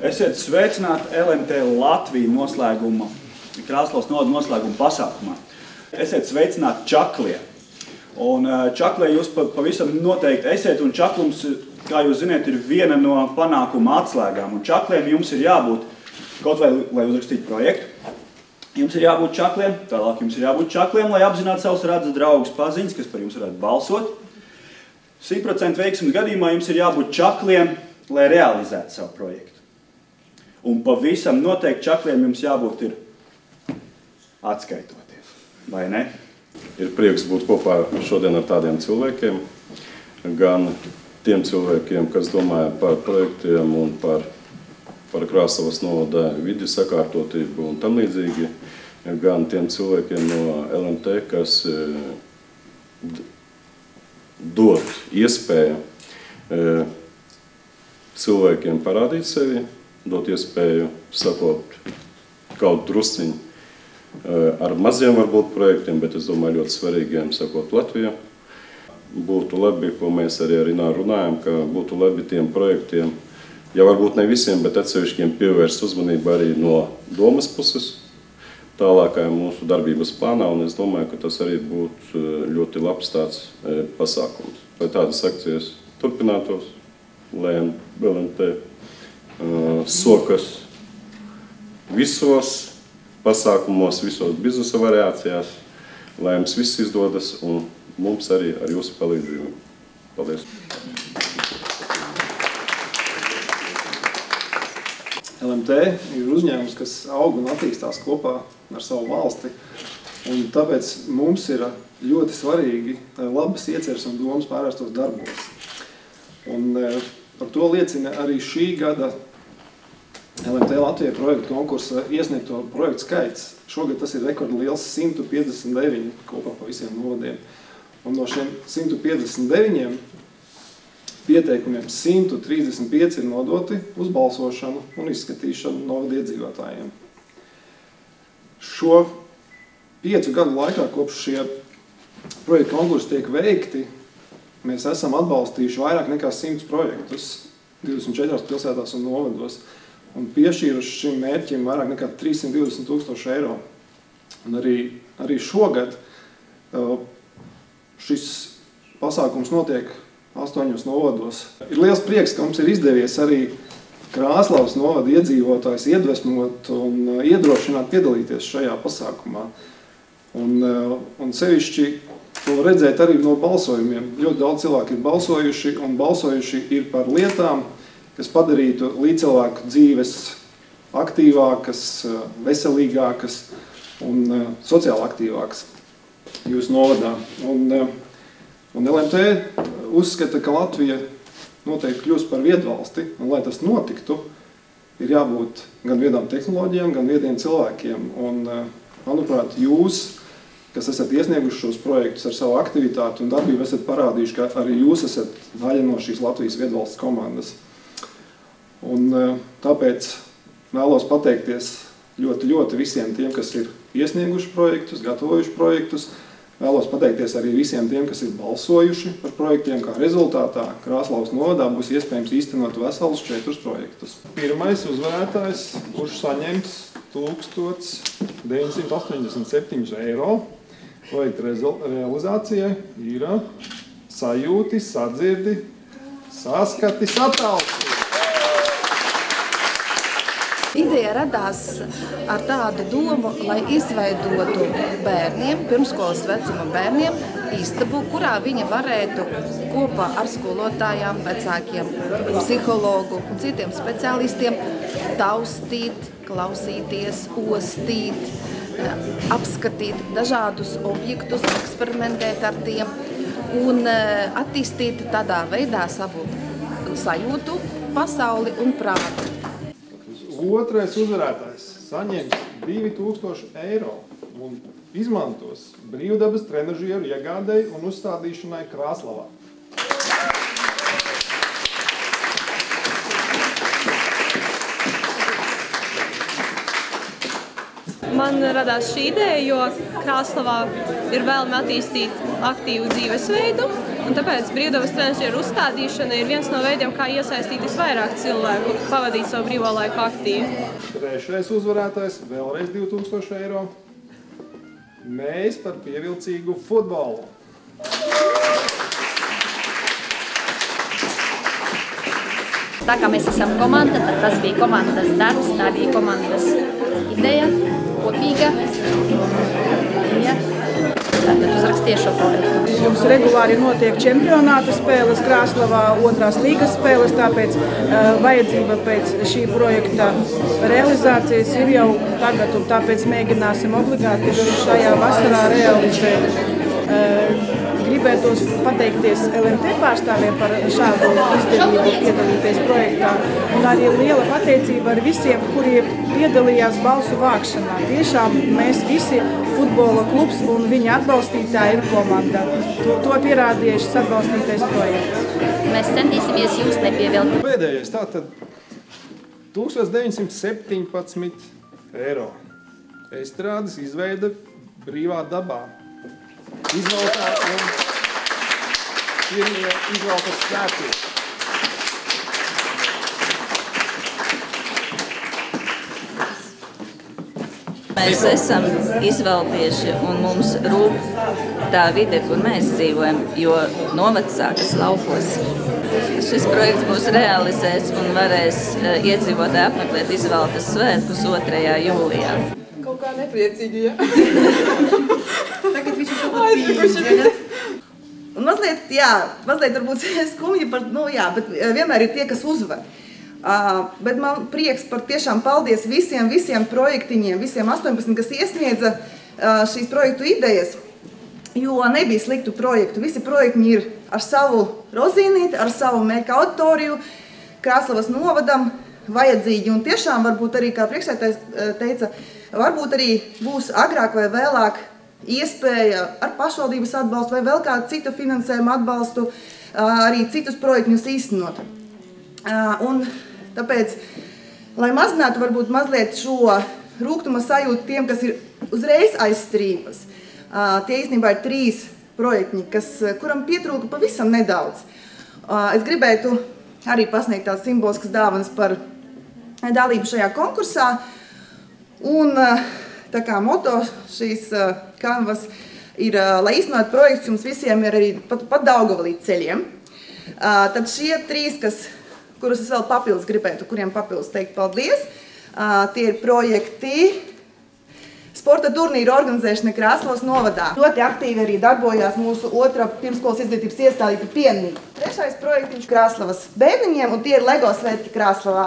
Esiet sveicināti LMT Latvija noslēguma, Krāslavas novada noslēguma pasākumā. Esiet sveicināti Čaklie. Un Čaklie jūs pavisam noteikti esiet, un čaklums, kā jūs ziniet, ir viena no panākuma atslēgām. Un čakliem jums ir jābūt, kaut vai, lai uzrakstītu projektu, jums ir jābūt čakliem, tālāk jums ir jābūt čakliem, lai apzinātu savus redzes draugus paziņas, kas par jums varētu balsot. 100% veiksmes gadījumā jums ir jābūt čakliem, lai realizētu savu projektu. Un pavisam noteikti čakliem jums jābūt ir atskaitoties, vai ne? Ir prieks būt kopā šodien ar tādiem cilvēkiem, gan tiem cilvēkiem, kas domāja par projektiem un par Krāslavas novada vidi sakārtotību un tam līdzīgi, gan tiem cilvēkiem no LMT, kas dod iespēju cilvēkiem parādīt sevi, dot iespēju sakopt kaut drusciņu ar maziem varbūt projektiem, bet es domāju ļoti svarīgiem sakot Latviju. Būtu labi, ko mēs arī ar Ināru runājam, ka būtu labi tiem projektiem, ja varbūt ne visiem, bet atsevišķiem pievērst uzmanību arī no domas puses, tālākajā mūsu darbības plānā, un es domāju, ka tas arī būtu ļoti labs tāds pasākums. Lai tādas akcijas turpinātos, lai LMT sokas visos pasākumos, visos biznesa variācijās, lai jums viss izdodas un mums arī ar jūsu palīdzību. Paldies! LMT ir uzņēmums, kas aug un attīstās kopā ar savu valsti, un tāpēc mums ir ļoti svarīgi labas ieceres un domas pārvērstos darbos. Un par to liecina arī šī gada LMT Latvija projektu konkursa iesniegto projektu skaits. Šogad tas ir rekordliels 159 kopā pa visiem novadiem. Un no šiem 159 pieteikumiem 135 ir nodoti uz balsošanu un izskatīšanu novada iedzīvotājiem. Šo 5 gadu laikā, kopš šie projektu konkursi tiek veikti, mēs esam atbalstījuši vairāk nekā 100 projektus 24 pilsētās un novados un piešķīruši šim mērķim vairāk nekā 320 000 eiro. Un arī šogad šis pasākums notiek 8 novados. Ir liels prieks, ka mums ir izdevies arī Krāslavas novada iedzīvotājs iedvesmot un iedrošināt piedalīties šajā pasākumā. Un sevišķi to redzēt arī no balsojumiem. Ļoti daudz cilvēku ir balsojuši, un balsojuši ir par lietām, kas padarītu līdzcilvēku dzīves aktīvākas, veselīgākas un sociāli aktīvākas jūsu novadā. Un LMT uzskata, ka Latvija noteikti kļūst par viedvalsti, un lai tas notiktu, ir jābūt gan viedām tehnoloģijām, gan viediem cilvēkiem. Un, manuprāt, jūs, kas esat iesnieguši šos projektus ar savu aktivitāti un darbību, esat parādījuši, ka arī jūs esat daļa no šīs Latvijas viedvalsts komandas. Un tāpēc vēlos pateikties ļoti visiem tiem, kas ir iesnieguši projektus, gatavojuši projektus. Vēlos pateikties arī visiem tiem, kas ir balsojuši par projektiem, kā rezultātā Krāslavas novadā būs iespējams īstenot veselus 4 projektus. Pirmais uzvarētājs, kurš saņems 1987 eiro projekta realizācijai, ir sajūti, sadzirdi, saskati, satalsi. Ideja radās ar tādu domu, lai izveidotu bērniem, pirmskolas vecuma bērniem, istabu, kurā viņi varētu kopā ar skolotājām, vecākiem, psihologu un citiem speciālistiem taustīt, klausīties, ostīt, apskatīt dažādus objektus, eksperimentēt ar tiem un attīstīt tādā veidā savu sajūtu, pasauli un prātu. Otrais uzvarētājs saņems 2000 eiro un izmantos brīvdabas trenažieru iegādēji un uzstādīšanai Krāslavā. Man radās šī ideja, jo Krāslavā ir vēlme attīstīt aktīvu dzīvesveidu Un tāpēc brīvdabas trenižieru uzstādīšana ir viens no veidiem, kā iesaistīt visvairāk cilvēku, pavadīt savu brīvo laiku aktīvi. Trešais uzvarētājs, vēlreiz 2000 eiro. Mēs par pievilcīgu futbolu. Tā kā mēs esam komanda, tad tas bija komandas darbs, tā bija komandas ideja, kopīga. Ja. Tātad uzrakstīju šo projektu. Mums regulāri notiek čempionāta spēles Krāslavā, otrās līgas spēles, tāpēc vajadzība pēc šī projekta realizācijas ir jau tagad, un tāpēc mēģināsim obligāti šajā vasarā realizēt. Gribētos pateikties LMT pārstāvjiem par šādu izdevību piedalīties projektā, un arī liela pateicība ar visiem, kuri piedalījās balsu vākšanā. Tiešām mēs visi futbola klubs un viņa atbalstītāji ir komanda. To pierādīja šis atbalstītais projekts. Mēs centīsimies jūs nepievilkt. Pēdējais, tātad 1917 eiro. Estrādes izveida brīvā dabā. Izvaltā un pirmie izvaltas svētki. Mēs esam izvaltieši un mums rūp tā vide, kur mēs dzīvojam, jo novads sākas laukos. Šis projekts būs realizēts un varēs iedzīvotāji apmeklēt Izvaltas svētkus 2. jūlijā. Kaut kā nepriecīgi, ja? Tagad viņš ir aizpikuši. Un mazliet, jā, varbūt skumji par, bet vienmēr ir tie, kas uzvar. Bet man prieks par tiešām paldies visiem projektiņiem, visiem 18, kas iesniedza šīs projektu idejas, jo nebija sliktu projektu. Visi projektiņi ir ar savu rozīnīti, ar savu mērķa auditoriju, Krāslavas novadam vajadzīgi. Un tiešām varbūt arī, kā priekšsēdētājs teica, varbūt arī būs agrāk vai vēlāk iespēja ar pašvaldības atbalstu vai vēl kādu citu finansējumu atbalstu arī citus projektus īstenot. Un tāpēc, lai mazinātu varbūt mazliet šo rūgtuma sajūtu tiem, kas ir uzreiz aiz strīpas, tie īstenībā ir 3 projekti, kuram pietrūka pavisam nedaudz. Es gribētu arī pasniegt tās simboliskas dāvanas par dalību šajā konkursā. Un tā kā moto šīs kanvas ir, lai īstenot projekts, jums visiem ir arī pat Daugava līdz ceļiem. Tad šie 3, kurus es vēl papildus gribētu, kuriem papildus teikt paldies, tie ir projekti sporta turnīru organizēšana Krāslavas novadā. Ļoti aktīvi arī darbojās mūsu otrā pirmsskolas izglītības iestāde Pienīgi. 3. projektiņš Krāslavas bērniņiem, un tie ir LEGO svētki Krāslavā.